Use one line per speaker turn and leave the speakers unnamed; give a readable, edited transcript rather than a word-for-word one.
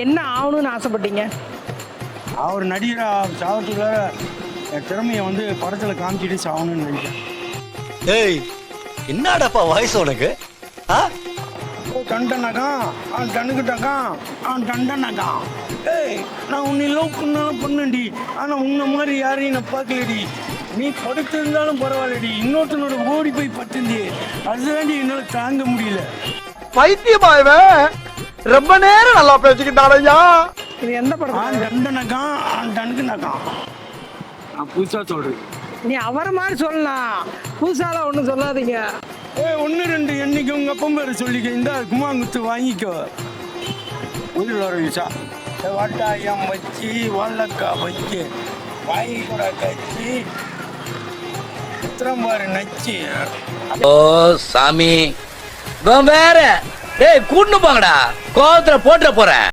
என்ன ஆகணும்னு ஆசைப்பட்டீங்க?
அவர் நடிகராக சாவத்துக்குள்ள என் திறமையை வந்து படத்தில் காமிச்சிட்டு சாகணும்னு நினைக்கிறேன்.
ஏய் என்னடாப்பா வாய்ஸ் உனக்கு?
டண்டனக்கா அவன் டனுக்கிட்டக்கா அவன் டண்டனக்கா. ஏய் நான் உன்னை லவ் பண்ணாலும் பண்ணேன்டி, ஆனால் உன்னை மாதிரி யாரையும் நான் பார்க்கலடி. நீ படுத்திருந்தாலும் பரவாயில்லடி, இன்னொருத்தனோட ஓடி போய் பட்டுந்தி, அதுதாண்டி என்னால் தாங்க முடியல.
பைத்தியமாயவன் ரொம்ப நேரம் நல்லா பேசிக்கிட்டாரையா.
இது எந்த படம்?
அவன் டண்டனக்கா அவன் டனுக்குனாக்கா. நான் புதுசாக சொல்கிறேன்.
நீ அவரை மாதிரி சொல்லலாம், புதுசாலாம் ஒன்றும் சொல்லாதீங்க.
ஒன்று ரெண்டு என்னைக்கு உங்கள் அப்பம் பேர் சொல்லிக்க, இந்த குமாங்குத்து வாங்கிக்கோ. உயிர் வர விஷா வட்டாயம் வச்சு வாழக்கா வச்சு வாங்கிக்கூட கச்சி பாரு நச்சு.
ஓ சாமி வேற. டேய் கூட்டு போங்கடா, கோவத்துல போட்டுற போறேன்.